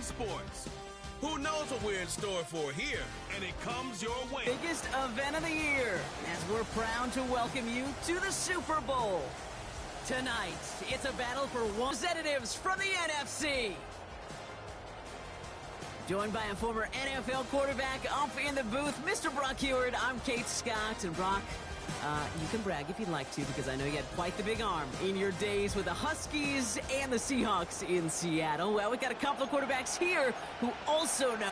sports. Who knows what we're in store for here? And it comes your way. Biggest event of the year, as we're proud to welcome you to the Super Bowl. Tonight, it's a battle for representatives from the NFC. Joined by a former NFL quarterback up in the booth, Mr. Brock Heward. I'm Kate Scott, and Brock, you can brag if you'd like to, because I know you had quite the big arm in your days with the Huskies and the Seahawks in Seattle. Well, we got a couple of quarterbacks here who also know.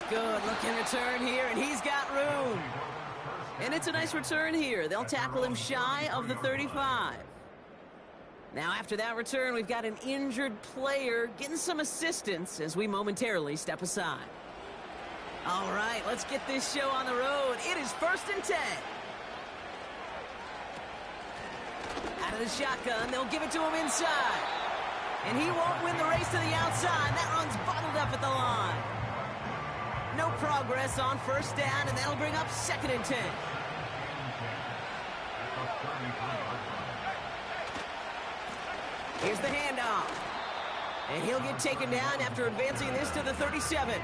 Good looking return here, and he's got room. And it's a nice return here. They'll tackle him shy of the 35. Now, after that return, we've got an injured player getting some assistance as we momentarily step aside. All right, let's get this show on the road. It is 1st and 10. Out of the shotgun, they'll give it to him inside. And he won't win the race to the outside. That run's bottled up at the line. No progress on 1st down, and that'll bring up 2nd and 10. Here's the handoff. And he'll get taken down after advancing this to the 37.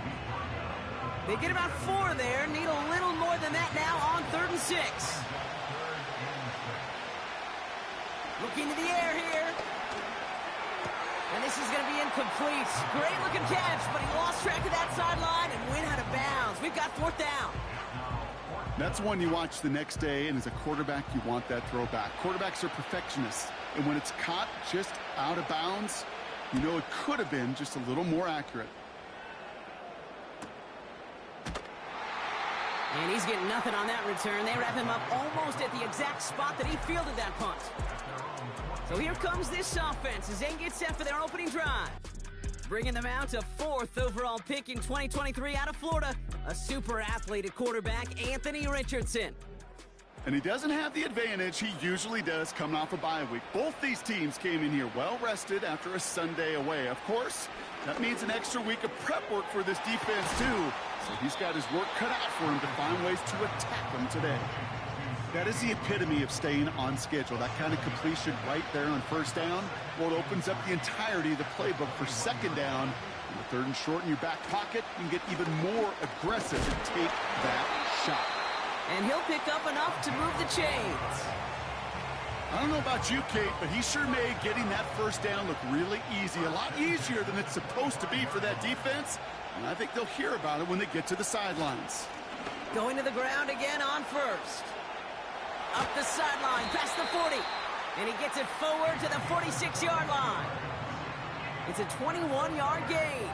They get about 4 there. Need a little more than that now on 3rd and 6. Looking to the air here. And this is going to be incomplete. Great looking catch, but he lost track of that sideline and went out of bounds. We've got 4th down. That's one you watch the next day, and as a quarterback, you want that throw back. Quarterbacks are perfectionists, and when it's caught just out of bounds, you know it could have been just a little more accurate. And he's getting nothing on that return. They wrap him up almost at the exact spot that he fielded that punt. So here comes this offense as they get set for their opening drive. Bringing them out to 4th overall pick in 2023 out of Florida, a super athlete at quarterback, Anthony Richardson. And he doesn't have the advantage he usually does coming off a bye week. Both these teams came in here well-rested after a Sunday away. Of course, that means an extra week of prep work for this defense, too. So he's got his work cut out for him to find ways to attack them today. That is the epitome of staying on schedule. That kind of completion right there on 1st down. Well, it opens up the entirety of the playbook for 2nd down. And the 3rd and short in your back pocket, you can get even more aggressive and take that shot. And he'll pick up enough to move the chains. I don't know about you, Kate, but he sure made getting that 1st down look really easy. A lot easier than it's supposed to be for that defense. And I think they'll hear about it when they get to the sidelines. Going to the ground again on 1st. Up the sideline, past the 40. And he gets it forward to the 46-yard line. It's a 21-yard gain.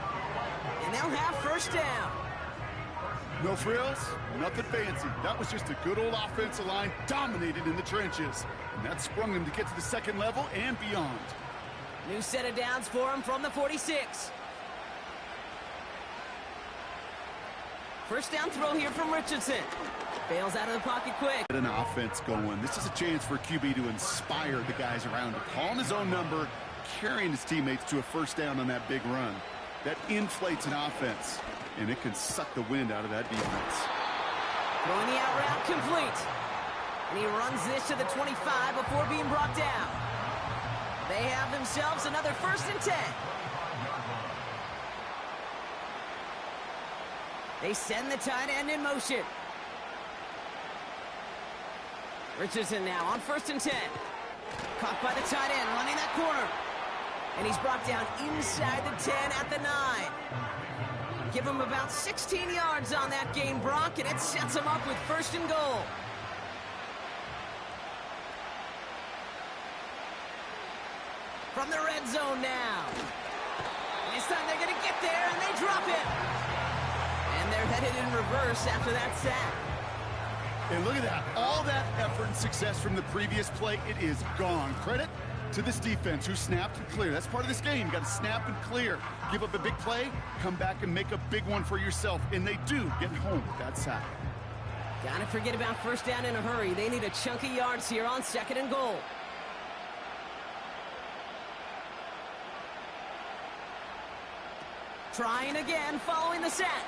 And they'll have 1st down. No frills, nothing fancy. That was just a good old offensive line dominated in the trenches. And that sprung him to get to the 2nd level and beyond. New set of downs for him from the 46. 1st down throw here from Richardson. Bails out of the pocket quick. Get an offense going. This is a chance for a QB to inspire the guys around him. Calling his own number, carrying his teammates to a 1st down on that big run. That inflates an offense, and it can suck the wind out of that defense. Throwing the out route complete. And he runs this to the 25 before being brought down. They have themselves another 1st and 10. They send the tight end in motion. Richardson now on 1st and 10. Caught by the tight end, running that corner. And he's brought down inside the 10 at the 9. Give him about 16 yards on that gain, Brock, and it sets him up with 1st and goal. From the red zone now. And this time they're going to get there, and they drop it. And they're headed in reverse after that sack. And look at that. All that effort and success from the previous play, it is gone. Credit to this defense who snapped and cleared. That's part of this game. You got to snap and clear. Give up a big play, come back and make a big one for yourself. And they do get home with that sack. Gotta forget about 1st down in a hurry. They need a chunk of yards here on 2nd and goal. Trying again following the sack.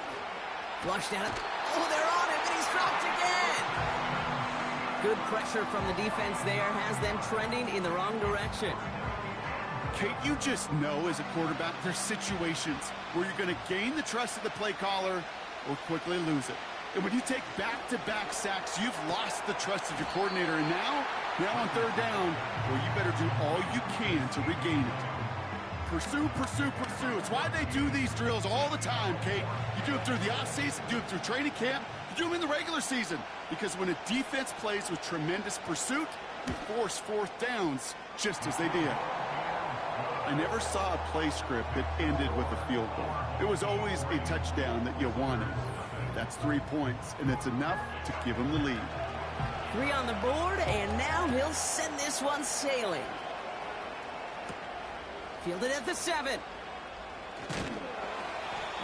Flushed out. Oh, they're on him, and he's dropped again. Good pressure from the defense there has them trending in the wrong direction. Kate, you just know as a quarterback there's situations where you're going to gain the trust of the play caller or quickly lose it. And when you take back-to-back sacks, you've lost the trust of your coordinator. And now on third down, well, you better do all you can to regain it. Pursue, pursue, pursue. It's why they do these drills all the time, Kate. You do it through the offseason, you do it through training camp, you do them in the regular season. Because when a defense plays with tremendous pursuit, you force fourth downs just as they did. I never saw a play script that ended with a field goal. It was always a touchdown that you wanted. That's 3 points, and it's enough to give him the lead. 3 on the board, and now he'll send this one sailing. Fielded at the 7.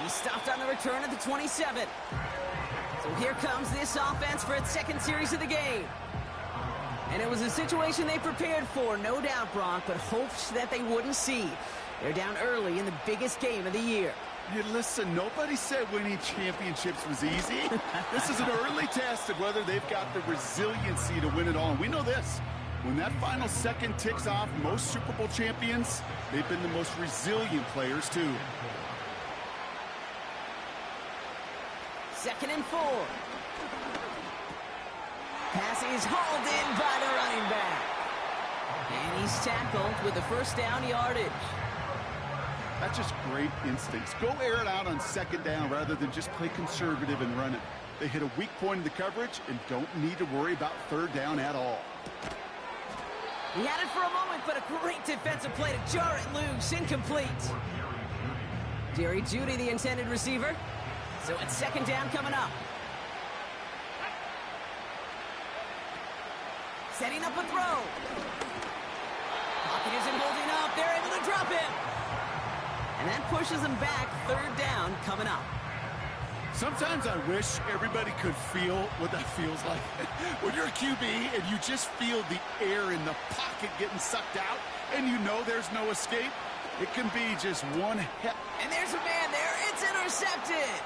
He stopped on the return at the 27. So here comes this offense for its second series of the game. And it was a situation they prepared for, no doubt, Brock, but hoped that they wouldn't see. They're down early in the biggest game of the year. Hey, listen, nobody said winning championships was easy. This is an early test of whether they've got the resiliency to win it all. And we know this. When that final second ticks off, most Super Bowl champions, they've been the most resilient players, too. 2nd and 4. Pass is hauled in by the running back. And he's tackled with the first down yardage. That's just great instincts. Go air it out on second down rather than just play conservative and run it. They hit a weak point in the coverage and don't need to worry about third down at all. He had it for a moment, but a great defensive play to jar it loose. Incomplete. Jerry Jeudy, the intended receiver. So it's second down coming up. Setting up a throw. Pocket isn't holding up. They're able to drop him. And that pushes them back. Third down coming up. Sometimes I wish everybody could feel what that feels like. When you're a QB and you just feel the air in the pocket getting sucked out and you know there's no escape, it can be just one hell. And there's a man there. It's intercepted.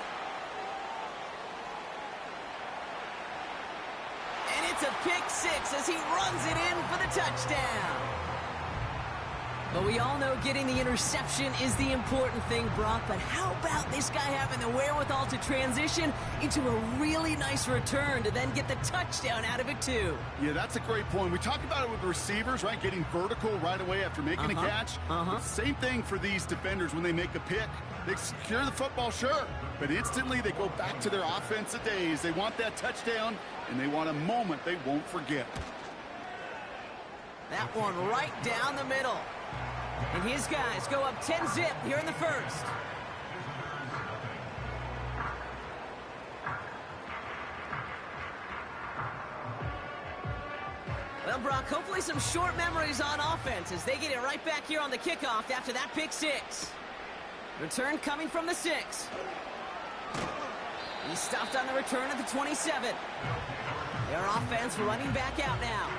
And it's a pick 6 as he runs it in for the touchdown. But we all know getting the interception is the important thing, Brock. But how about this guy having the wherewithal to transition into a really nice return to then get the touchdown out of it, too? Yeah, that's a great point. We talk about it with receivers, right? Getting vertical right away after making a catch. Same thing for these defenders when they make a pick. They secure the football, sure. But instantly they go back to their offensive days. They want that touchdown, and they want a moment they won't forget. That one right down the middle. And his guys go up 10-zip here in the first. Well, Brock, hopefully some short memories on offense as they get it right back here on the kickoff after that pick 6. Return coming from the 6. He stopped on the return at the 27. Their offense running back out now.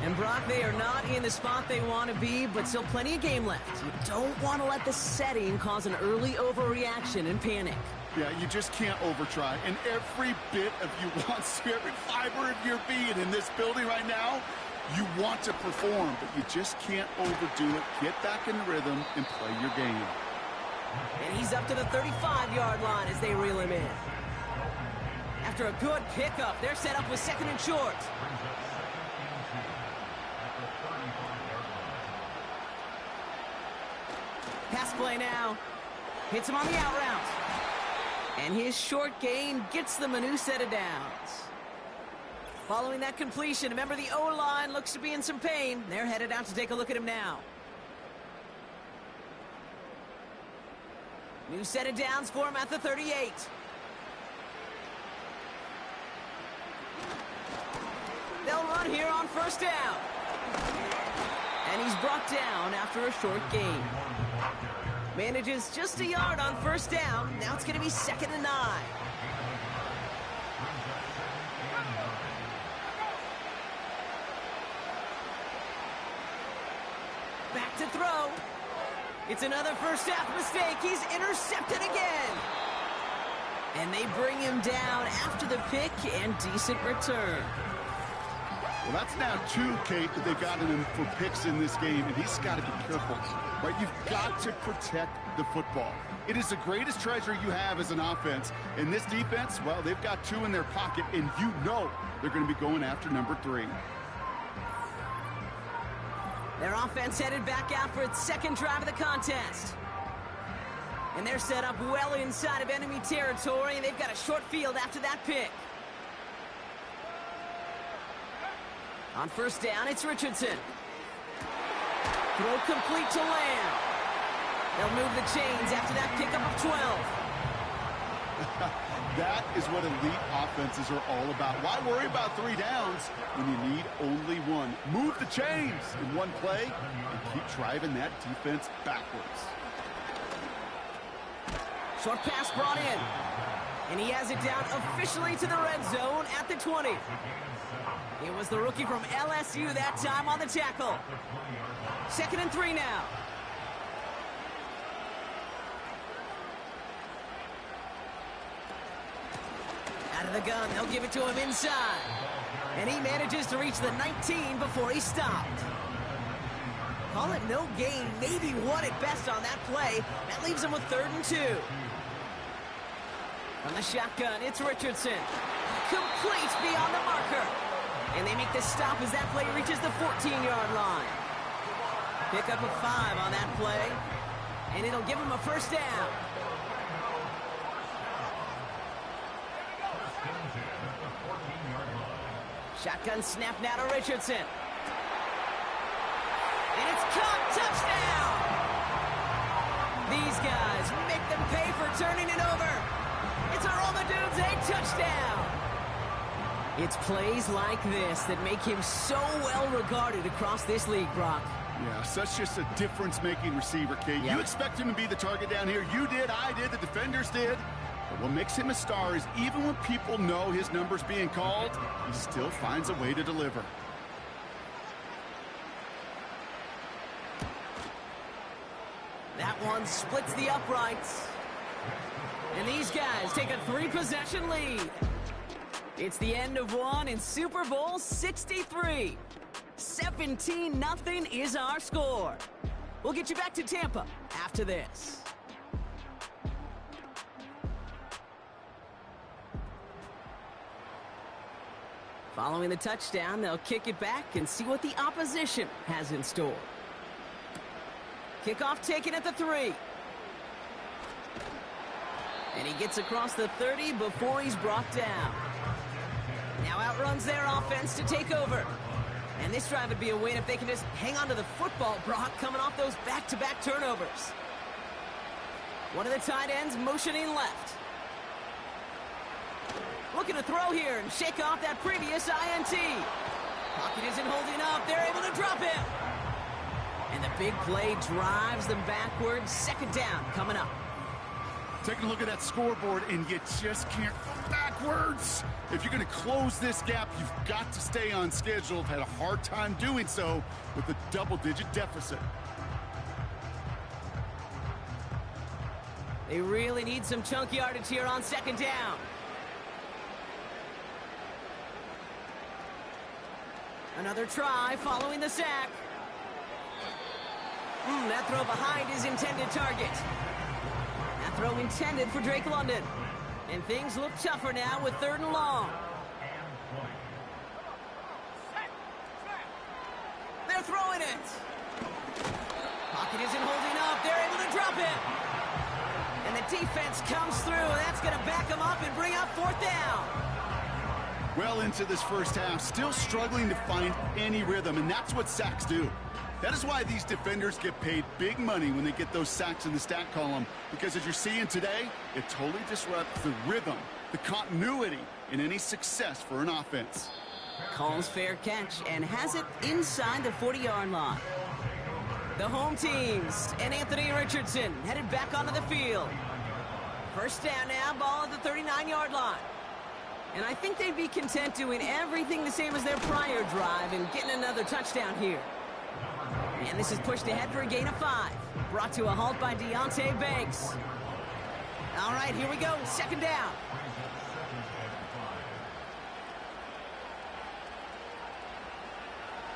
And Brock, they are not in the spot they want to be, but still plenty of game left. You don't want to let the setting cause an early overreaction and panic. Yeah, you just can't overtry. And every bit of you wants to, every fiber of your being in this building right now, you want to perform, but you just can't overdo it. Get back in the rhythm and play your game. And he's up to the 35-yard line as they reel him in. After a good pickup, they're set up with 2nd and short. Pass play now. Hits him on the out route. And his short gain gets them a new set of downs. Following that completion, remember the O-line looks to be in some pain. They're headed out to take a look at him now. New set of downs for him at the 38. They'll run here on first down. And he's brought down after a short gain. Manages just a yard on first down. Now it's going to be 2nd and 9. Back to throw. It's another first half mistake. He's intercepted again. And they bring him down after the pick and decent return. Well, that's now 2, Kate, that they've gotten him for picks in this game, and he's got to be careful, right? You've got to protect the football. It is the greatest treasure you have as an offense. And this defense, well, they've got 2 in their pocket, and you know they're going to be going after number 3. Their offense headed back out for its second drive of the contest. And they're set up well inside of enemy territory, and they've got a short field after that pick. On first down, it's Richardson. Throw complete to Lamb. They'll move the chains after that pickup of 12. That is what elite offenses are all about. Why worry about 3 downs when you need only 1? Move the chains in one play and keep driving that defense backwards. Short pass brought in. And he has it down officially to the red zone at the 20. It was the rookie from LSU that time on the tackle. 2nd and 3 now. Out of the gun, they'll give it to him inside. And he manages to reach the 19 before he stopped. Call it no gain, maybe 1 at best on that play. That leaves him with 3rd and 2. From the shotgun, it's Richardson. Complete beyond the marker. And they make the stop as that play reaches the 14-yard line. Pick up a 5 on that play. And it'll give him a first down. Shotgun snap now to Richardson. And it's caught. Touchdown! These guys make them pay for turning it over. It's a Roll the Dudes a touchdown. It's plays like this that make him so well regarded across this league, Brock. Yeah, such just a difference-making receiver, Kate. Yeah. You expect him to be the target down here. You did, I did, the defenders did. But what makes him a star is even when people know his number's being called, he still finds a way to deliver. That one splits the uprights. And these guys take a 3-possession lead. It's the end of 1 in Super Bowl 63. 17-0 is our score. We'll get you back to Tampa after this. Following the touchdown, they'll kick it back and see what the opposition has in store. Kickoff taken at the 3. And he gets across the 30 before he's brought down. Now outruns their offense to take over. And this drive would be a win if they can just hang on to the football, Brock, coming off those back-to-back turnovers. One of the tight ends motioning left. Looking to throw here and shake off that previous INT. Pocket isn't holding up. They're able to drop him. And the big play drives them backwards. 2nd down coming up. Taking a look at that scoreboard, and you just can't go backwards. If you're going to close this gap, you've got to stay on schedule. Had a hard time doing so with a double-digit deficit. They really need some chunk yardage here on 2nd down. Another try following the sack. That throw behind his intended target. That throw intended for Drake London. And things look tougher now with 3rd and long. They're throwing it. Pocket isn't holding up. They're able to drop it. And the defense comes through. That's going to back them up and bring up 4th down. Well into this first half, still struggling to find any rhythm, and that's what sacks do. That is why these defenders get paid big money when they get those sacks in the stat column, because as you're seeing today, it totally disrupts the rhythm, the continuity in any success for an offense. Calls fair catch and has it inside the 40-yard line. The home teams and Anthony Richardson headed back onto the field. First down now, ball at the 39-yard line. And I think they'd be content doing everything the same as their prior drive and getting another touchdown here. And this is pushed ahead for a gain of 5. Brought to a halt by Deonte Banks. All right, here we go. 2nd down.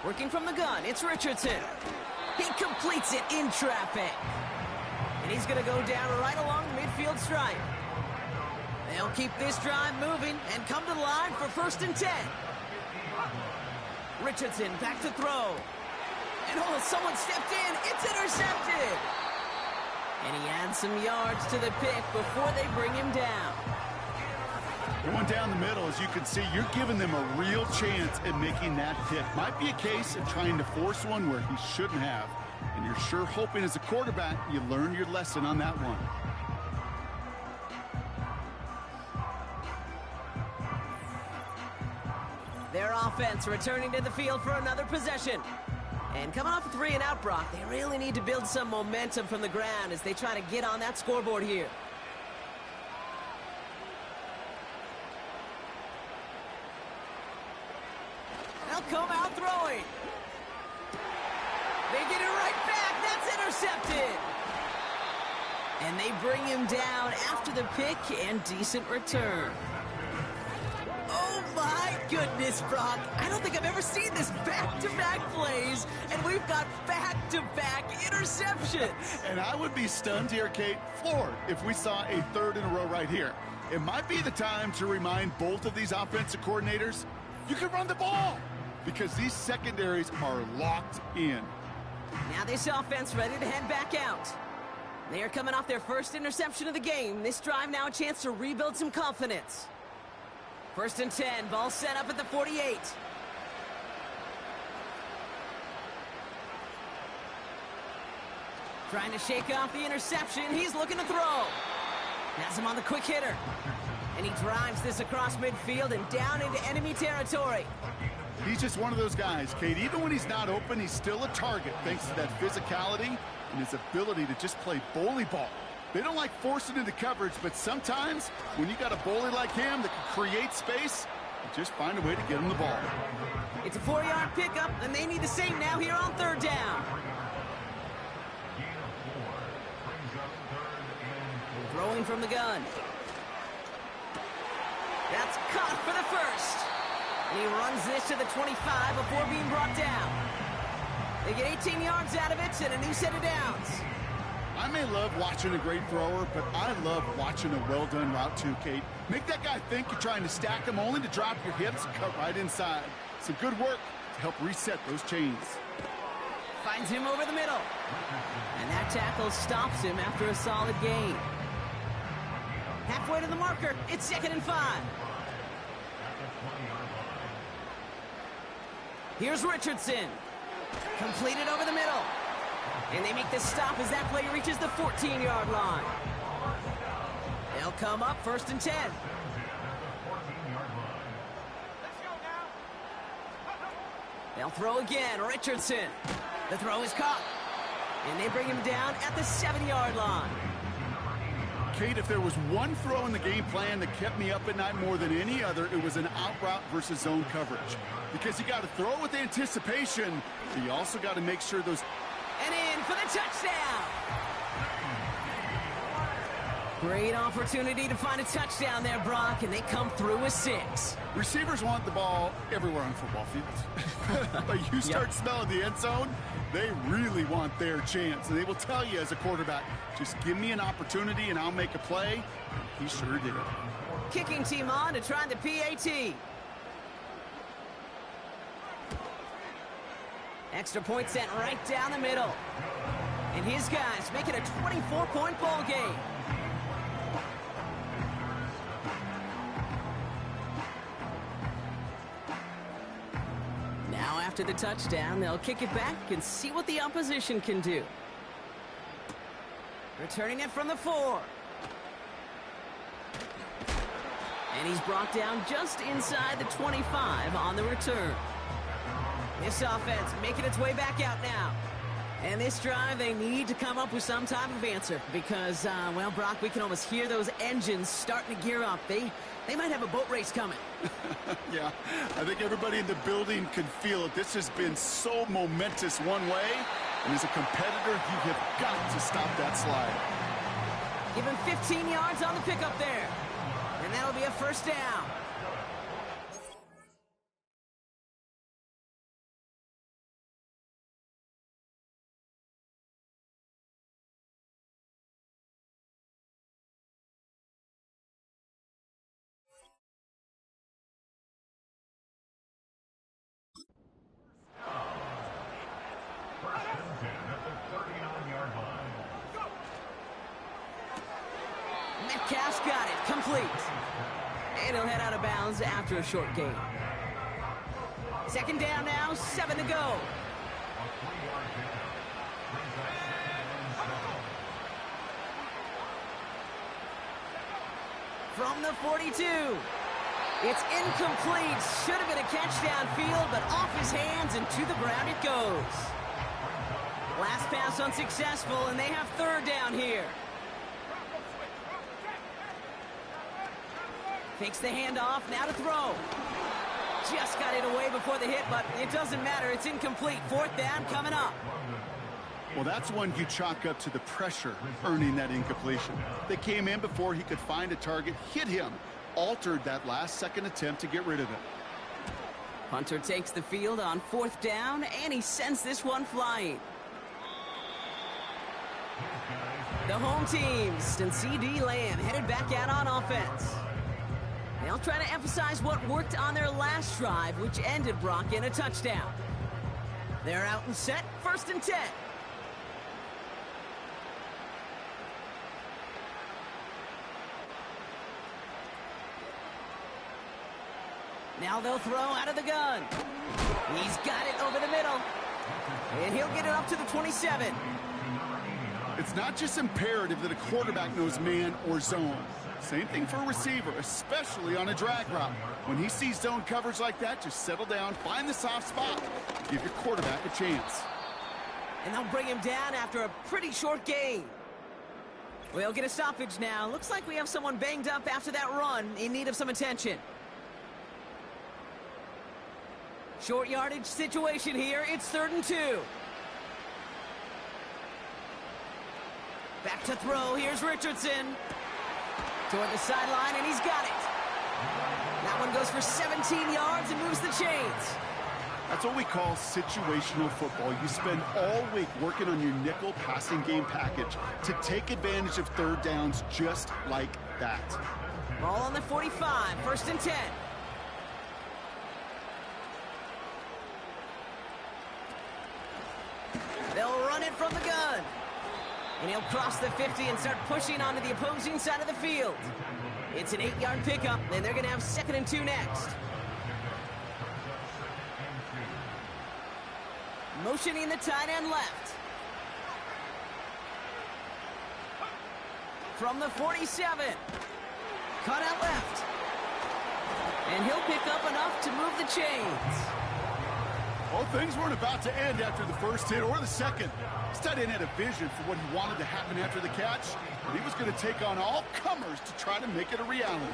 Working from the gun, it's Richardson. He completes it in traffic. And he's going to go down right along the midfield stripe. They'll keep this drive moving and come to the line for 1st and 10. Richardson back to throw. And oh, someone stepped in. It's intercepted. And he adds some yards to the pick before they bring him down. Going down the middle, as you can see, you're giving them a real chance at making that pick. Might be a case of trying to force one where he shouldn't have. And you're sure hoping as a quarterback you learn your lesson on that one. Their offense returning to the field for another possession. And coming off a 3-and-out, Brock, they really need to build some momentum from the ground as they try to get on that scoreboard here. They'll come out throwing. They get it right back. That's intercepted. And they bring him down after the pick and decent return. Oh, my goodness, Brock. I don't think I've ever seen this back-to-back plays, and we've got back-to-back interceptions. And I would be stunned here, Kate, floored, if we saw a 3rd in a row right here. It might be the time to remind both of these offensive coordinators, you can run the ball, because these secondaries are locked in. Now this offense ready to head back out. They are coming off their first interception of the game. This drive now a chance to rebuild some confidence. 1st and 10, ball set up at the 48. Trying to shake off the interception. He's looking to throw. Has him on the quick hitter. And he drives this across midfield and down into enemy territory. He's just one of those guys, Kate. Even when he's not open, he's still a target thanks to that physicality and his ability to just play bully ball. They don't like forcing into coverage, but sometimes when you got a bully like him that can create space, you just find a way to get him the ball. It's a 4-yard pickup, and they need the same now here on 3rd down. Throwing from the gun. That's caught for the 1st. And he runs this to the 25 before being brought down. They get 18 yards out of it and a new set of downs. I may love watching a great thrower, but I love watching a well-done route too, Kate. Make that guy think you're trying to stack him only to drop your hips and cut right inside. Some good work to help reset those chains. Finds him over the middle. And that tackle stops him after a solid gain. Halfway to the marker, it's 2nd and 5. Here's Richardson. Completed over the middle. And they make the stop as that play reaches the 14-yard line. They'll come up 1st and 10. They'll throw again. Richardson. The throw is caught. And they bring him down at the 7-yard line. Kate, if there was one throw in the game plan that kept me up at night more than any other, it was an out route versus zone coverage. Because you got to throw with anticipation, but you also got to make sure those... And in for the touchdown. Great opportunity to find a touchdown there, Brock, and they come through with 6. Receivers want the ball everywhere on football fields. But you start smelling the end zone, they really want their chance. And they will tell you as a quarterback, just give me an opportunity and I'll make a play. And he sure did. Kicking team on to try the PAT. Extra point sent right down the middle. And his guys make it a 24-point ball game. Now after the touchdown, they'll kick it back and see what the opposition can do. Returning it from the 4. And he's brought down just inside the 25 on the return. This offense making its way back out now. And this drive, they need to come up with some type of answer because, well, Brock, we can almost hear those engines starting to gear up. They might have a boat race coming. Yeah, I think everybody in the building can feel it. This has been so momentous one way, and as a competitor, you have got to stop that slide. Give him 15 yards on the pickup there, and that'll be a 1st down. Metcalf's got it. Complete. And he'll head out of bounds after a short gain. Second down now, 7 to go. From the 42. It's incomplete. Should have been a catch downfield, but off his hands and to the ground it goes. Last pass unsuccessful, and they have third down here. Takes the handoff, now to throw. Just got it away before the hit, but it doesn't matter. It's incomplete. Fourth down coming up. Well, that's one you chalk up to the pressure earning that incompletion. They came in before he could find a target, hit him, altered that last-second attempt to get rid of it. Hunter takes the field on fourth down, and he sends this one flying. The home team, and C.D. Lamb headed back out on offense. They'll try to emphasize what worked on their last drive, which ended Brock in a touchdown. They're out and set, 1st and 10. Now they'll throw out of the gun. He's got it over the middle. And he'll get it up to the 27. It's not just imperative that a quarterback knows man or zone. Same thing for a receiver, especially on a drag route. When he sees zone coverage like that, just settle down, find the soft spot, give your quarterback a chance. And they'll bring him down after a pretty short gain. We'll get a stoppage now. Looks like we have someone banged up after that run, in need of some attention. Short yardage situation here. It's 3rd and 2. Back to throw. Here's Richardson. Toward the sideline, and he's got it. That one goes for 17 yards and moves the chains. That's what we call situational football. You spend all week working on your nickel passing game package to take advantage of third downs just like that. Ball on the 45, 1st and 10. They'll run it from the gun. And he'll cross the 50 and start pushing onto the opposing side of the field. It's an 8-yard pickup, and they're going to have 2nd and 2 next. Motioning the tight end left. From the 47. Cut out left. And he'll pick up enough to move the chains. Well, things weren't about to end after the first hit or the second. This tight end had a vision for what he wanted to happen after the catch, and he was going to take on all comers to try to make it a reality.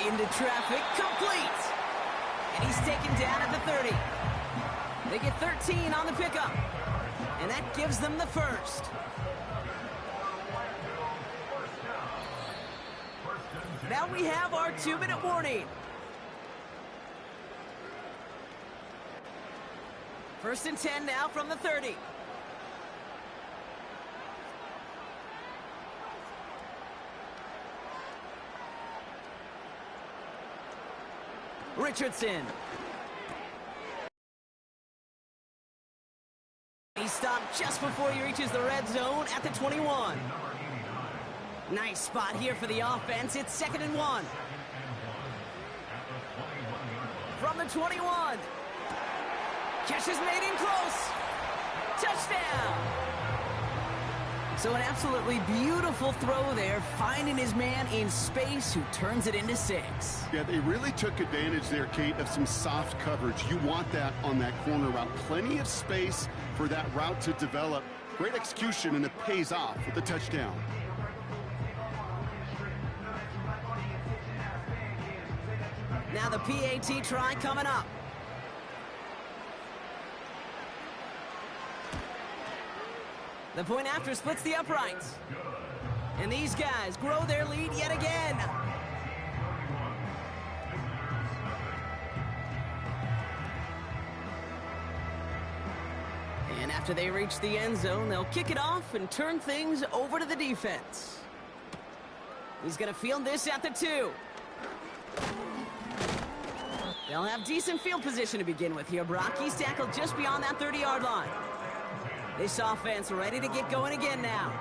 Into traffic, complete. And he's taken down at the 30. They get 13 on the pickup, and that gives them the first. Now we have our 2-minute warning. 1st and 10 now from the 30. Richardson. He stopped just before he reaches the red zone at the 21. Nice spot here for the offense. It's 2nd and 1. From the 21. Catch is made in close. Touchdown. So an absolutely beautiful throw there, finding his man in space who turns it into 6. Yeah, they really took advantage there, Kate, of some soft coverage. You want that on that corner route. Plenty of space for that route to develop. Great execution, and it pays off with a touchdown. Now the PAT try coming up. The point after splits the uprights. And these guys grow their lead yet again. And after they reach the end zone, they'll kick it off and turn things over to the defense. He's going to field this at the 2. They'll have decent field position to begin with here. Brock, he's tackled just beyond that 30-yard line. This offense ready to get going again now.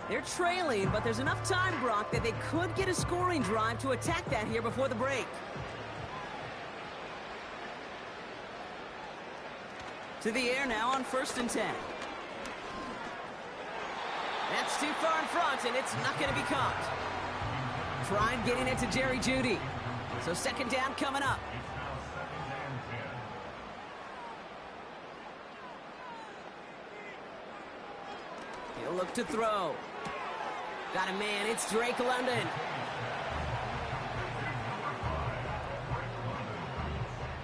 They're trailing, but there's enough time, Brock, that they could get a scoring drive to attack that here before the break. To the air now on 1st and 10. That's too far in front, and it's not going to be caught. Trying getting it to Jerry Jeudy. So 2nd down coming up. He'll look to throw. Got a man, it's Drake London.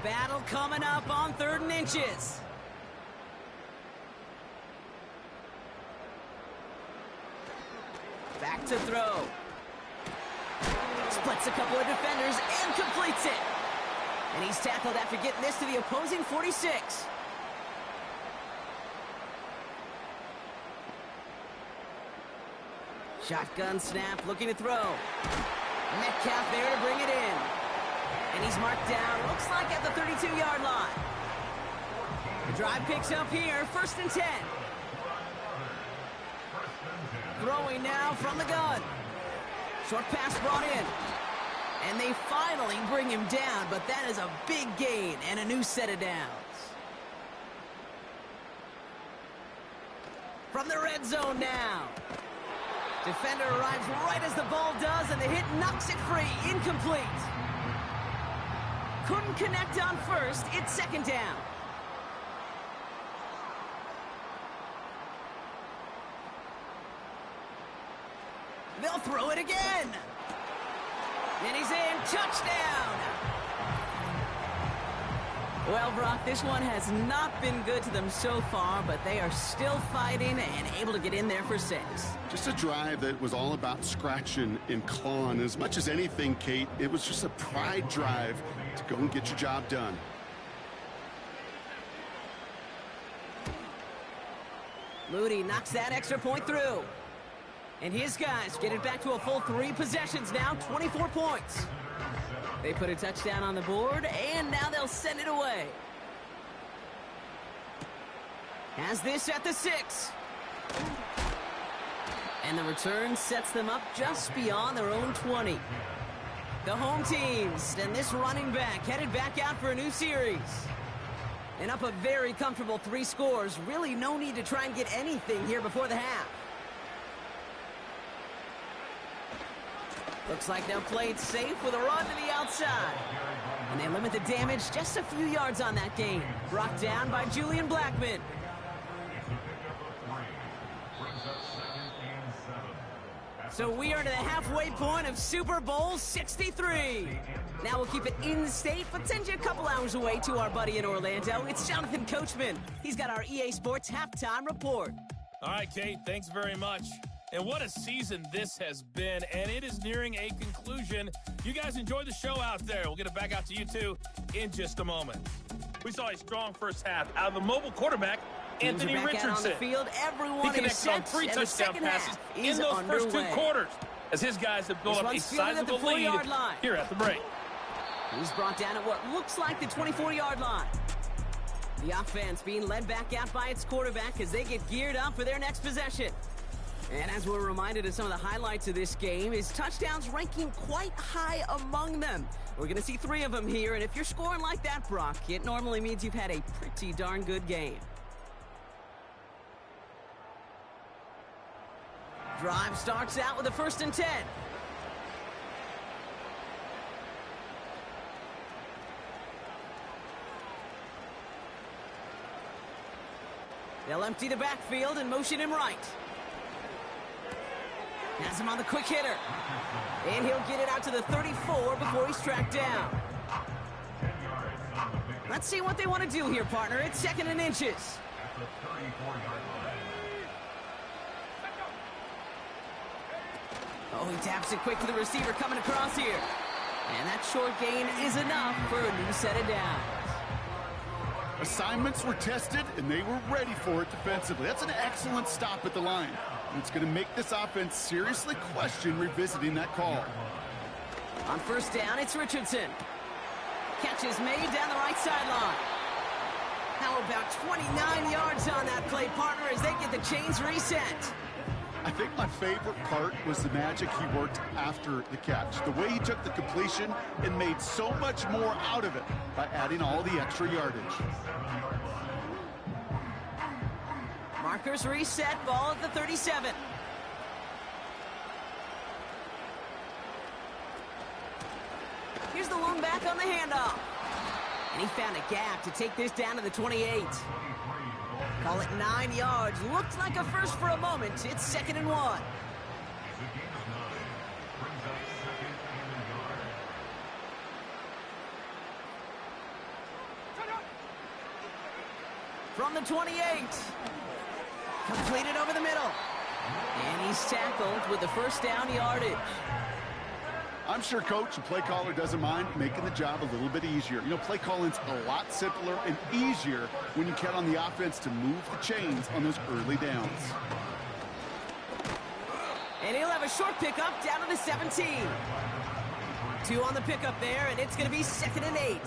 Battle coming up on 3rd and inches. Back to throw. Splits a couple of defenders and completes it. And he's tackled after getting this to the opposing 46. Shotgun snap, looking to throw. Metcalf there to bring it in. And he's marked down, looks like at the 32-yard line. The drive picks up here, 1st and 10. Throwing now from the gun. Short pass brought in. And they finally bring him down, but that is a big gain and a new set of downs. From the red zone now. Defender arrives right as the ball does, and the hit knocks it free. Incomplete. Couldn't connect on 1st. It's 2nd down. They'll throw it again. And he's in. Touchdown. Well, Brock, this one has not been good to them so far, but they are still fighting and able to get in there for 6. Just a drive that was all about scratching and clawing. As much as anything, Kate, it was just a pride drive to go and get your job done. Moody knocks that extra point through. And his guys get it back to a full 3 possessions now, 24 points. They put a touchdown on the board, and now they'll send it away. Has this at the 6. And the return sets them up just beyond their own 20. The home teams and this running back headed back out for a new series. And up a very comfortable 3 scores. Really no need to try and get anything here before the half. Looks like they'll play it safe with a run to the outside. And they limit the damage just a few yards on that gain. Brought down by Julian Blackman. So we are to the halfway point of Super Bowl 63. Now we'll keep it in state, but send you a couple hours away to our buddy in Orlando. It's Jonathan Coachman. He's got our EA Sports halftime report. All right, Kate, thanks very much. And what a season this has been, and it is nearing a conclusion. You guys enjoy the show out there. We'll get it back out to you, too, in just a moment. We saw a strong first half out of the mobile quarterback, Anthony Richardson. Out on the field. Everyone he connected on 3 touchdown passes in those first 2 quarters, as his guys have built up a sizable lead here at the break. He's brought down at what looks like the 24-yard line. The offense being led back out by its quarterback as they get geared up for their next possession. And as we're reminded of some of the highlights of this game, is touchdowns ranking quite high among them. We're going to see 3 of them here, and if you're scoring like that, Brock, it normally means you've had a pretty darn good game. Drive starts out with a 1st and 10. They'll empty the backfield and motion him right. Has him on the quick hitter. And he'll get it out to the 34 before he's tracked down. Let's see what they want to do here, partner. It's 2nd and inches. Oh, he taps it quick to the receiver coming across here. And that short gain is enough for a new set of downs. Assignments were tested, and they were ready for it defensively. That's an excellent stop at the line. It's going to make this offense seriously question revisiting that call. On 1st down, it's Richardson. Catch is made down the right sideline. How about 29 yards on that play, partner, as they get the chains reset. I think my favorite part was the magic he worked after the catch. The way he took the completion and made so much more out of it by adding all the extra yardage. Markers reset, ball at the 37. Here's the lone back on the handoff. And he found a gap to take this down to the 28. Call it 9 yards. Looked like a first for a moment. It's 2nd and 1. From the 28. Completed over the middle. And he's tackled with the first down yardage. I'm sure coach and play caller doesn't mind making the job a little bit easier. You know, play calling's a lot simpler and easier when you count on the offense to move the chains on those early downs. And he'll have a short pickup down to the 17. 2 on the pickup there, and it's going to be 2nd and 8.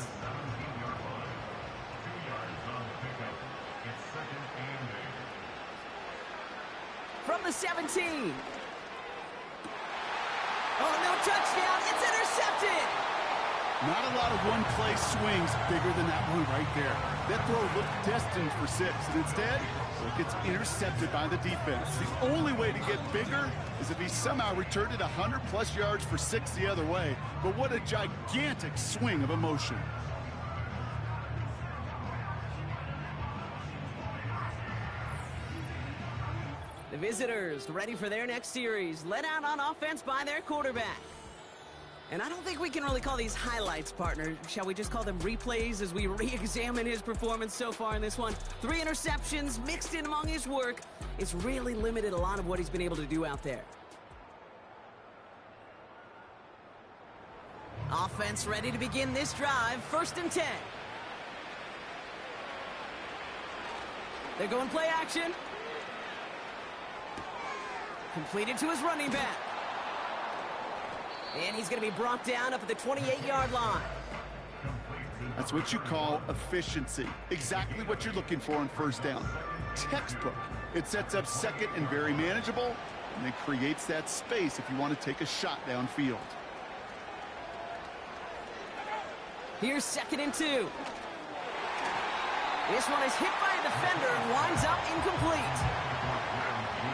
From the 17. Oh, no touchdown. It's intercepted. Not a lot of one-play swings bigger than that one right there. That throw looked destined for 6, and instead, it gets intercepted by the defense. The only way to get bigger is if he somehow returned it 100-plus yards for 6 the other way. But what a gigantic swing of emotion. The visitors ready for their next series, led out on offense by their quarterback. And I don't think we can really call these highlights, partner. Shall we just call them replays as we re-examine his performance so far in this one? 3 interceptions mixed in among his work. It's really limited a lot of what he's been able to do out there. Offense ready to begin this drive. 1st and 10. They're going play action. Completed to his running back. And he's going to be brought down up at the 28-yard line. That's what you call efficiency. Exactly what you're looking for on 1st down. Textbook. It sets up 2nd and very manageable, and it creates that space if you want to take a shot downfield. Here's 2nd and 2. This one is hit by a defender and winds up incomplete.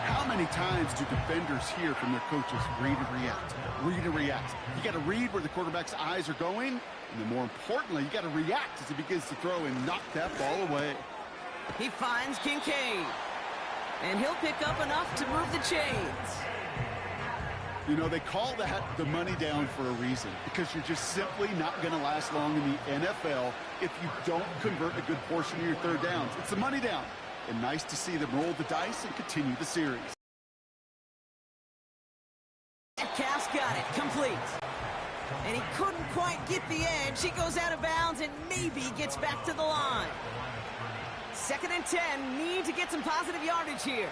How many times do defenders hear from their coaches, read and react, read and react? You got to read where the quarterback's eyes are going, and then more importantly, you got to react as he begins to throw and knock that ball away. He finds Kincaid, and he'll pick up enough to move the chains. You know, they call that the money down for a reason, because you're just simply not going to last long in the NFL if you don't convert a good portion of your 3rd downs. It's the money down. And nice to see them roll the dice and continue the series. Metcalf's got it, complete. And he couldn't quite get the edge. He goes out of bounds and maybe gets back to the line. 2nd and 10, need to get some positive yardage here.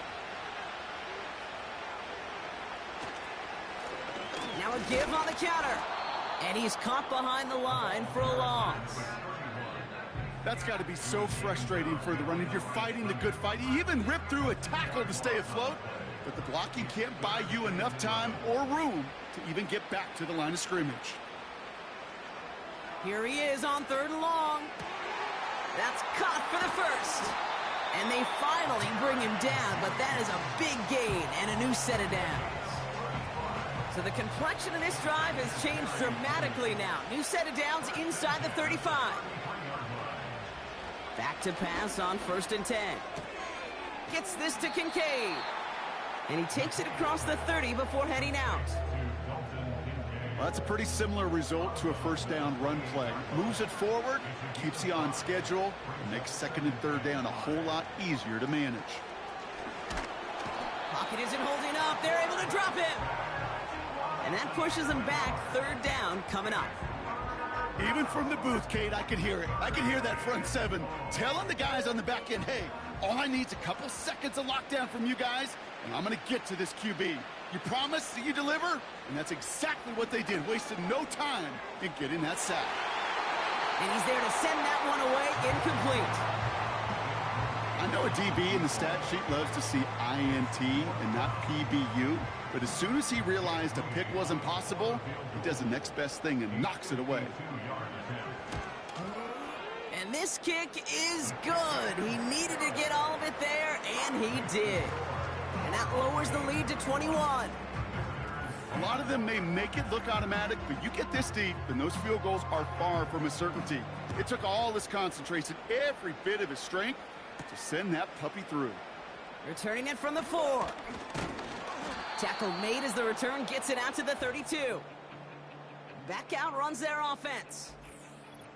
Now a give on the counter. And he's caught behind the line for a loss. That's got to be so frustrating for the running. You're fighting the good fight. He even ripped through a tackle to stay afloat, but the blocking can't buy you enough time or room to even get back to the line of scrimmage. Here he is on 3rd and long. That's caught for the 1st. And they finally bring him down, but that is a big gain and a new set of downs. So the complexion of this drive has changed dramatically now. New set of downs inside the 35. Back to pass on 1st and 10. Gets this to Kincaid. And he takes it across the 30 before heading out. Well, that's a pretty similar result to a 1st down run play. Moves it forward, keeps you on schedule, and makes 2nd and 3rd down a whole lot easier to manage. Pocket isn't holding up. They're able to drop him. And that pushes him back. 3rd down coming up. Even from the booth, Kate, I could hear it. I could hear that front 7 telling the guys on the back end, hey, all I need is a couple seconds of lockdown from you guys, and I'm going to get to this QB. You promise that you deliver? And that's exactly what they did. Wasted no time in getting that sack. And he's there to send that one away incomplete. I know know a DB in the stat sheet loves to see INT and not PBU, but as soon as he realized a pick wasn't possible, he does the next best thing and knocks it away. And this kick is good. He needed to get all of it there, and he did. And that lowers the lead to 21. A lot of them may make it look automatic, but you get this deep, and those field goals are far from a certainty. It took all his concentration, every bit of his strength, to send that puppy through. Returning it from the 4. Tackle made as the return gets it out to the 32. Back out runs their offense.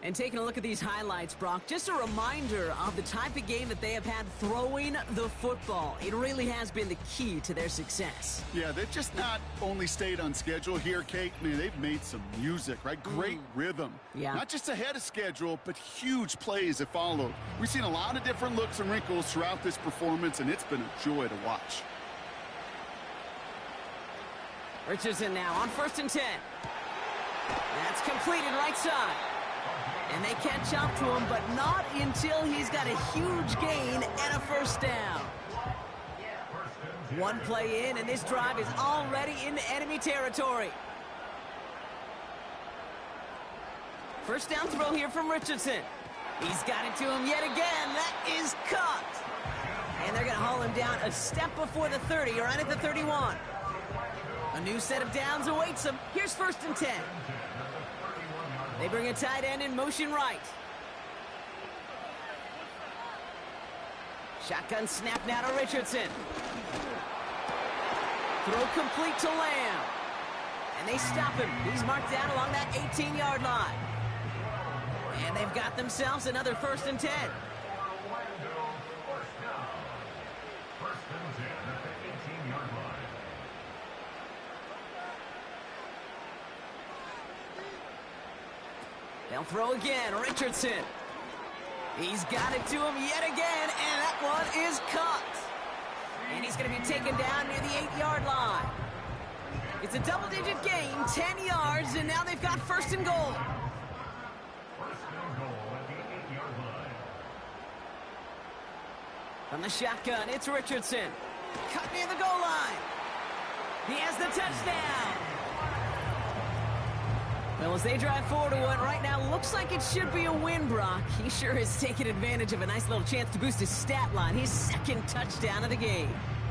And taking a look at these highlights, Brock, just a reminder of the type of game that they have had throwing the football. It really has been the key to their success. Yeah, they've just not only stayed on schedule here, Kate. Man, they've made some music, right? Great rhythm. Yeah. Not just ahead of schedule, but huge plays have followed. We've seen a lot of different looks and wrinkles throughout this performance, and it's been a joy to watch. Richardson now on 1st and 10. That's completed right side. And they catch up to him, but not until he's got a huge gain and a first down. One play in, and this drive is already into enemy territory. First down throw here from Richardson. He's got it to him yet again. That is cut. And they're going to haul him down a step before the 30, right at the 31. A new set of downs awaits him. Here's 1st and 10. They bring a tight end in motion right. Shotgun snap now to Richardson. Throw complete to Lamb. And they stop him. He's marked down along that 18-yard line. And they've got themselves another 1st and 10. They'll throw again. Richardson. He's got it to him yet again, and that one is cut. And he's going to be taken down near the 8-yard line. It's a double-digit gain, 10 yards, and now they've got 1st and goal. From the shotgun, it's Richardson. Cut near the goal line. He has the touchdown. Well, as they drive forward to what right now looks like it should be a win, Brock. He sure has taken advantage of a nice little chance to boost his stat line. His 2nd touchdown of the game.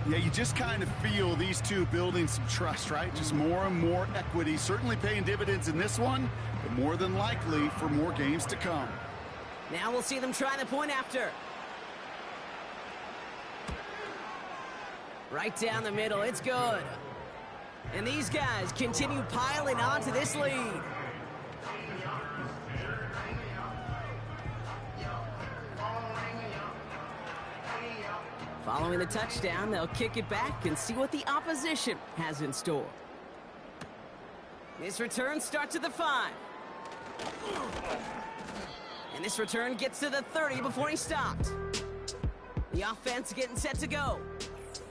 Yeah, you just kind of feel these two building some trust, right? Just more and more equity. Certainly paying dividends in this one, but more than likely for more games to come. Now we'll see them try the point after. Right down the middle, it's good. And these guys continue piling on to this lead. Following the touchdown, they'll kick it back and see what the opposition has in store. This return starts at the 5. And this return gets to the 30 before he stopped. The offense getting set to go.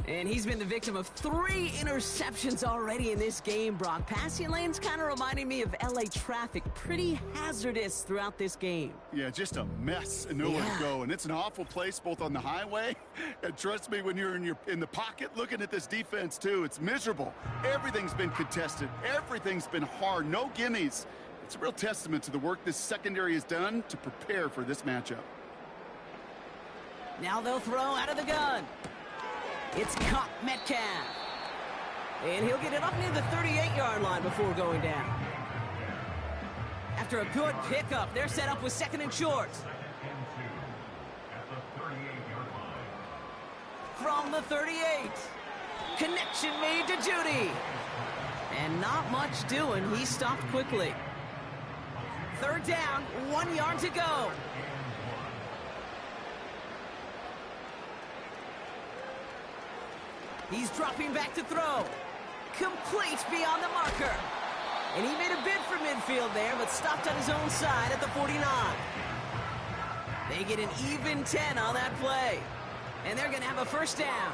And he's been the victim of 3 interceptions already in this game, Brock. Passing lanes kind of reminding me of LA traffic. Pretty hazardous throughout this game. Yeah, just a mess and nowhere to go. And it's an awful place both on the highway. And trust me, when you're in the pocket looking at this defense, too, it's miserable. Everything's been contested. Everything's been hard. No gimmies. It's a real testament to the work this secondary has done to prepare for this matchup. Now they'll throw out of the gun. It's caught Metcalf. And he'll get it up near the 38-yard line before going down. After a good pickup, they're set up with 2nd and short. From the 38. Connection made to Judy. And not much doing. He stopped quickly. 3rd down, 1 yard to go. He's dropping back to throw. Complete beyond the marker. And he made a bid for midfield there, but stopped on his own side at the 49. They get an even 10 on that play. And they're going to have a 1st down.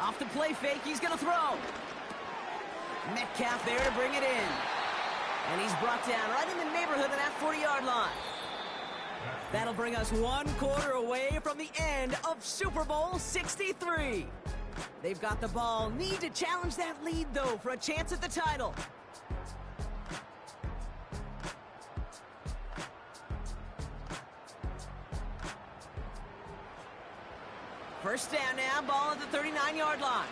Off the play fake, he's going to throw. Metcalf there to bring it in. And he's brought down right in the neighborhood of that 40-yard line. That'll bring us 1 quarter away from the end of Super Bowl 63. They've got the ball, need to challenge that lead, though, for a chance at the title. First down now, ball at the 39-yard line.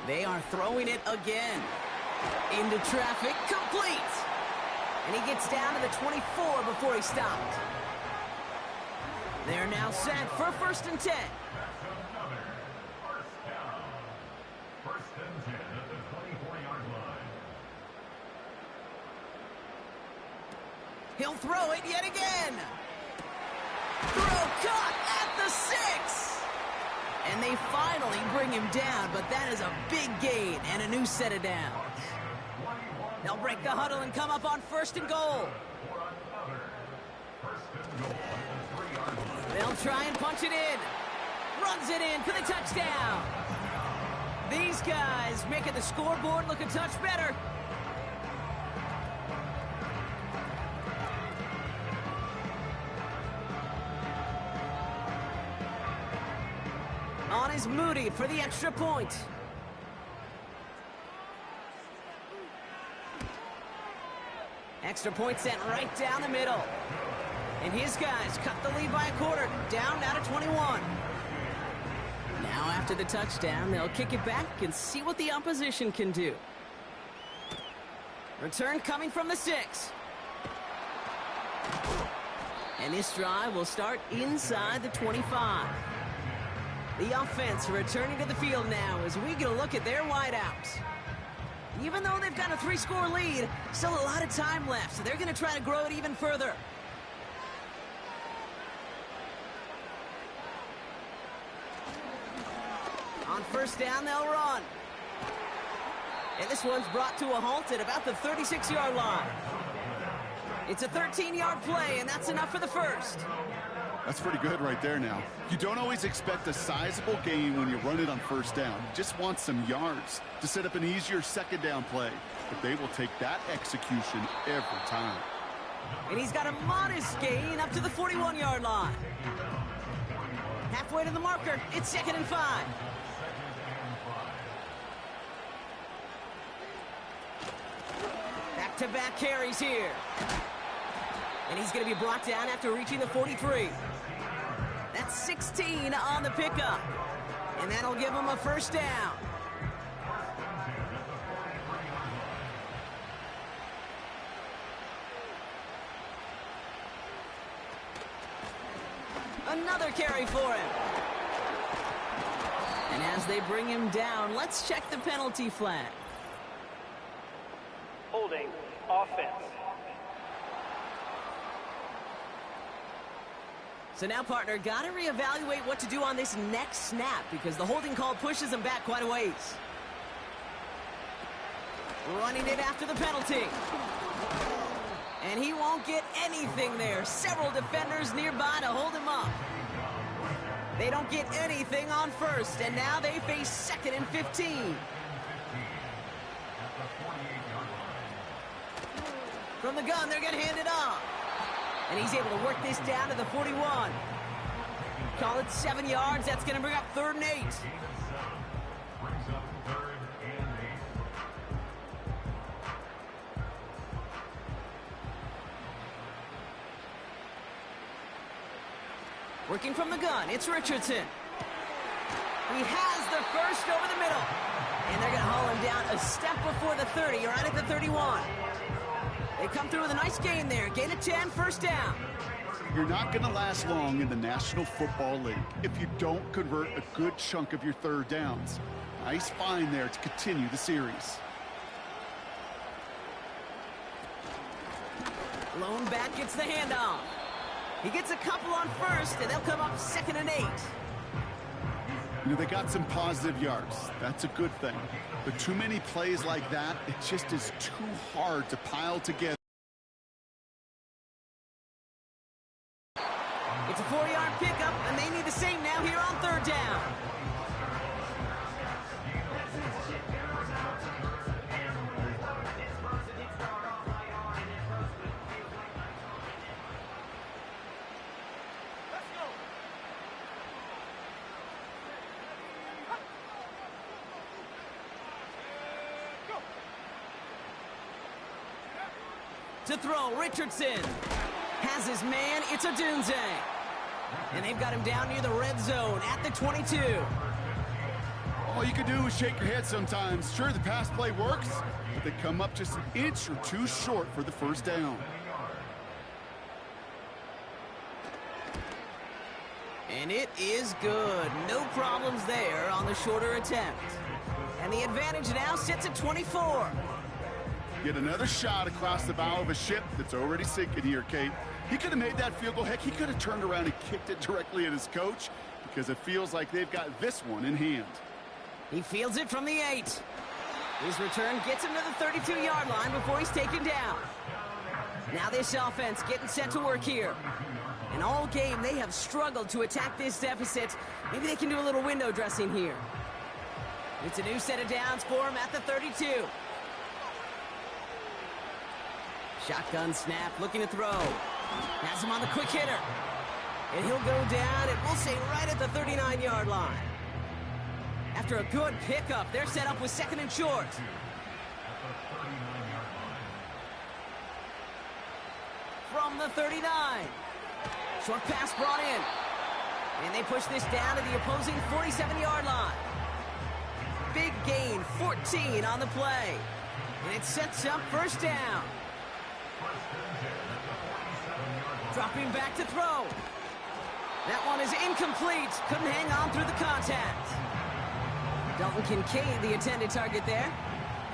They are throwing it again. Into traffic, complete. And he gets down to the 24 before he stopped. They're now set for 1st and 10. He'll throw it yet again. Throw caught at the 6. And they finally bring him down, but that is a big gain and a new set of downs. They'll break the huddle and come up on 1st and goal. They'll try and punch it in. Runs it in for the touchdown. These guys making the scoreboard look a touch better. On is Moody for the extra point. Extra point sent right down the middle. And his guys cut the lead by a quarter, down now to 21. Now after the touchdown, they'll kick it back and see what the opposition can do. Return coming from the 6. And this drive will start inside the 25. The offense returning to the field now as we get a look at their wideouts. Even though they've got a 3-score lead, still a lot of time left, so they're going to try to grow it even further. On 1st down, they'll run. And this one's brought to a halt at about the 36-yard line. It's a 13-yard play, and that's enough for the 1st. That's pretty good right there now. You don't always expect a sizable gain when you run it on 1st down. You just want some yards to set up an easier 2nd down play. But they will take that execution every time. And he's got a modest gain up to the 41-yard line. Halfway to the marker, it's 2nd and 5. Back-to-back carries here. And he's going to be brought down after reaching the 43. That's 16 on the pickup. And that'll give him a 1st down. Another carry for him. And as they bring him down, let's check the penalty flag. Holding offense. So now, partner, got to reevaluate what to do on this next snap because the holding call pushes him back quite a ways. Running it after the penalty. And he won't get anything there. Several defenders nearby to hold him up. They don't get anything on 1st, and now they face 2nd and 15. From the gun, they're going to hand it off. And he's able to work this down to the 41. Call it 7 yards. That's going to bring up 3rd and 8. Working from the gun, it's Richardson. He has the 1st over the middle. And they're going to haul him down a step before the 30, right at the 31. They come through with a nice gain there. Gain of 10, 1st down. You're not going to last long in the National Football League if you don't convert a good chunk of your 3rd downs. Nice find there to continue the series. Lone back gets the handoff. He gets a couple on 1st, and they'll come up 2nd and 8. You know, they got some positive yards. That's a good thing. But too many plays like that, it just is too hard to pile together. It's a 4-yard pickup, and they need the same now here on 3rd down. To throw, Richardson. Has his man, it's a Dunze. And they've got him down near the red zone at the 22. All you can do is shake your head sometimes. Sure, the pass play works, but they come up just an inch or two short for the first down. And it is good. No problems there on the shorter attempt. And the advantage now sits at 24. Get another shot across the bow of a ship that's already sinking here, Kate. He could have made that field goal. Heck, he could have turned around and kicked it directly at his coach because it feels like they've got this one in hand. He fields it from the 8. His return gets him to the 32-yard line before he's taken down. Now this offense getting set to work here. And all game, they have struggled to attack this deficit. Maybe they can do a little window dressing here. It's a new set of downs for him at the 32. Shotgun snap, looking to throw. Has him on the quick hitter. And he'll go down, and we'll say right at the 39-yard line. After a good pickup, they're set up with second and short. From the 39. Short pass brought in. And they push this down to the opposing 47-yard line. Big gain, 14 on the play. And it sets up first down. Dropping back to throw. That one is incomplete. Couldn't hang on through the contact. Dalton Kincaid, the intended target there.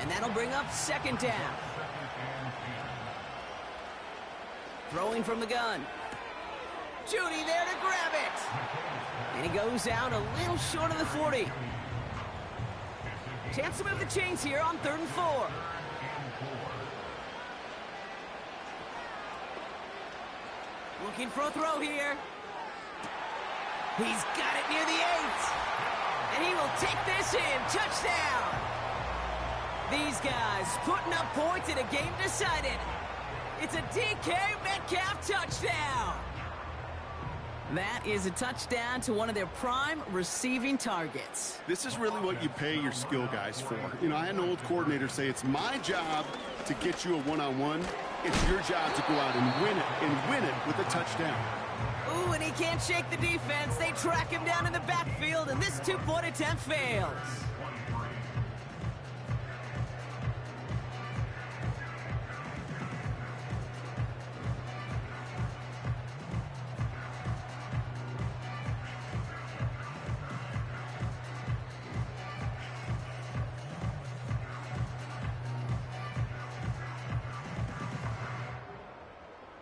And that'll bring up second down. Throwing from the gun. Judy there to grab it. And he goes out a little short of the 40. Chance to move the chains here on 3rd and 4. Looking for a throw here. He's got it near the 8. And he will take this in. Touchdown. These guys putting up points in a game decided. It's a DK Metcalf touchdown. That is a touchdown to one of their prime receiving targets. This is really what you pay your skill guys for. You know, I had an old coordinator say it's my job to get you a one-on-one. It's your job to go out and win it with a touchdown. Ooh, and he can't shake the defense. They track him down in the backfield, and this two-point attempt fails.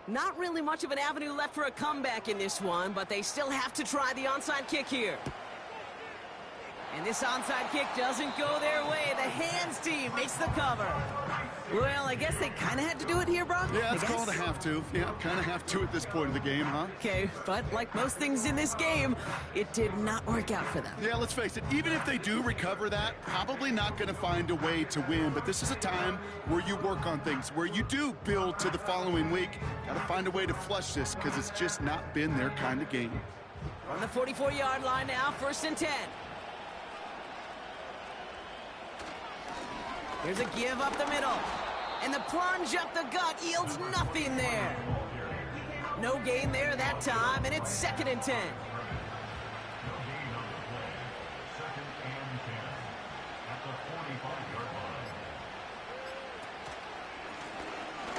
Not really much of an avenue left for a comeback in this one, but they still have to try the onside kick here. And this onside kick doesn't go their way. The hands team makes the cover. Well, I guess they kind of had to do it here, Brock. Yeah, it's called a have to. Yeah, kind of have to at this point of the game, huh? Okay, but like most things in this game, it did not work out for them. Yeah, let's face it. Even if they do recover that, probably not going to find a way to win. But this is a time where you work on things, where you do build to the following week. Got to find a way to flush this because it's just not been their kind of game. On the 44-yard line now, 1st and 10. Here's a give up the middle. And the plunge up the gut yields nothing there. No gain there that time, and it's 2nd and 10.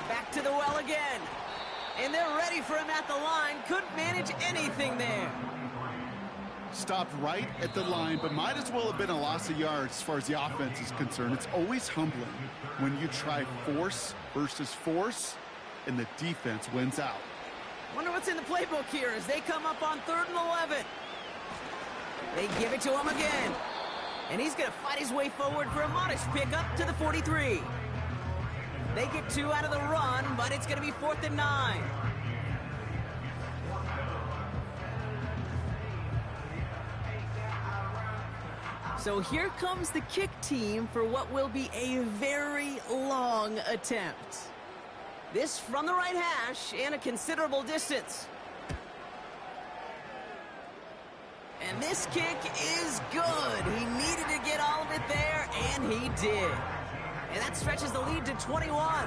Back to the well again. And they're ready for him at the line. Couldn't manage anything there. Stopped right at the line, but might as well have been a loss of yards as far as the offense is concerned. It's always humbling when you try force versus force, and the defense wins out. Wonder what's in the playbook here as they come up on 3rd and 11. They give it to him again. And he's going to fight his way forward for a modest pickup to the 43. They get 2 out of the run, but it's going to be 4th and 9. So here comes the kick team for what will be a very long attempt. This from the right hash and a considerable distance. And this kick is good. He needed to get all of it there, and he did. And that stretches the lead to 21.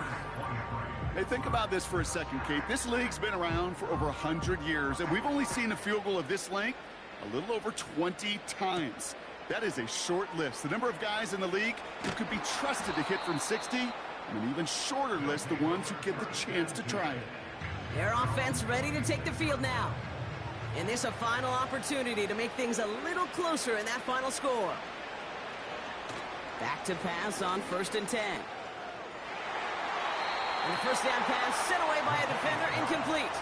Hey, think about this for a second, Kate. This league's been around for over 100 years, and we've only seen a field goal of this length a little over 20 times. That is a short list. The number of guys in the league who could be trusted to hit from 60, and an even shorter list the ones who get the chance to try it. Their offense ready to take the field now. And this a final opportunity to make things a little closer in that final score. Back to pass on 1st and 10. And the first down pass sent away by a defender, incomplete.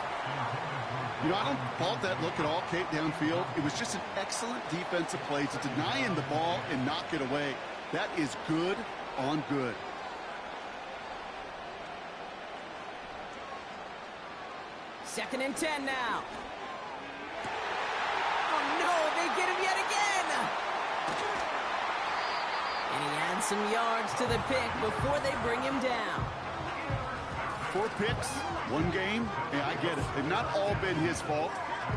You know, I don't fault that look at all, Kate, downfield. It was just an excellent defensive play to deny him the ball and knock it away. That is good on good. Second and 10 now. Oh, no, they get him yet again. And he adds some yards to the pick before they bring him down. 4 picks, 1 game. Hey, I get it. They've not all been his fault,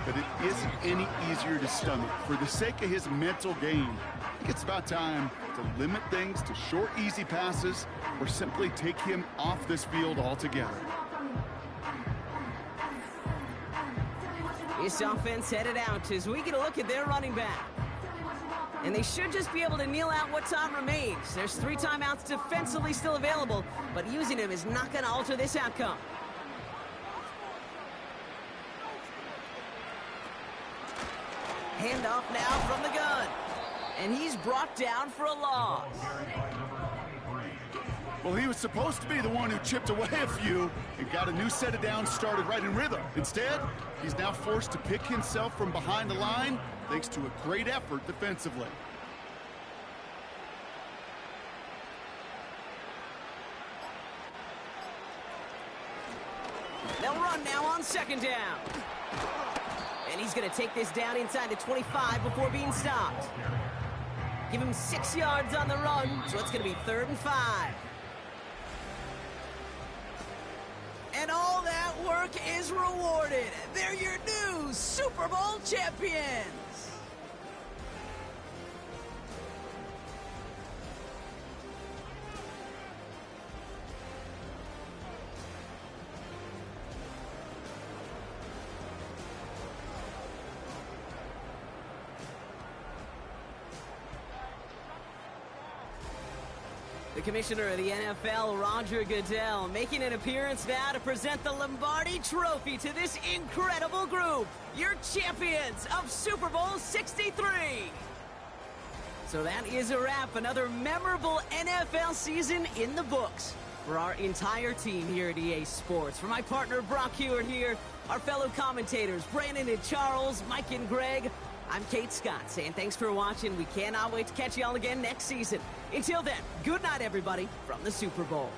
but it isn't any easier to stomach. For the sake of his mental game, I think it's about time to limit things to short, easy passes or simply take him off this field altogether. This offense headed out as we get a look at their running back. And they should just be able to kneel out what time remains. There's 3 timeouts defensively still available, but using them is not going to alter this outcome. Handoff now from the gun. And he's brought down for a loss. Well, he was supposed to be the one who chipped away a few and got a new set of downs started right in rhythm. Instead, he's now forced to pick himself from behind the line thanks to a great effort defensively. They'll run now on 2nd down. And he's going to take this down inside the 25 before being stopped. Give him 6 yards on the run, so it's going to be 3rd and 5. And all that work is rewarded. They're your new Super Bowl champions. The commissioner of the NFL, Roger Goodell, making an appearance now to present the Lombardi Trophy to this incredible group, your champions of Super Bowl 63. So that is a wrap. Another memorable NFL season in the books for our entire team here at EA Sports. For my partner, Brock Hewitt here, our fellow commentators, Brandon and Charles, Mike and Greg, I'm Kate Scott saying thanks for watching. We cannot wait to catch you all again next season. Until then, good night, everybody, from the Super Bowl.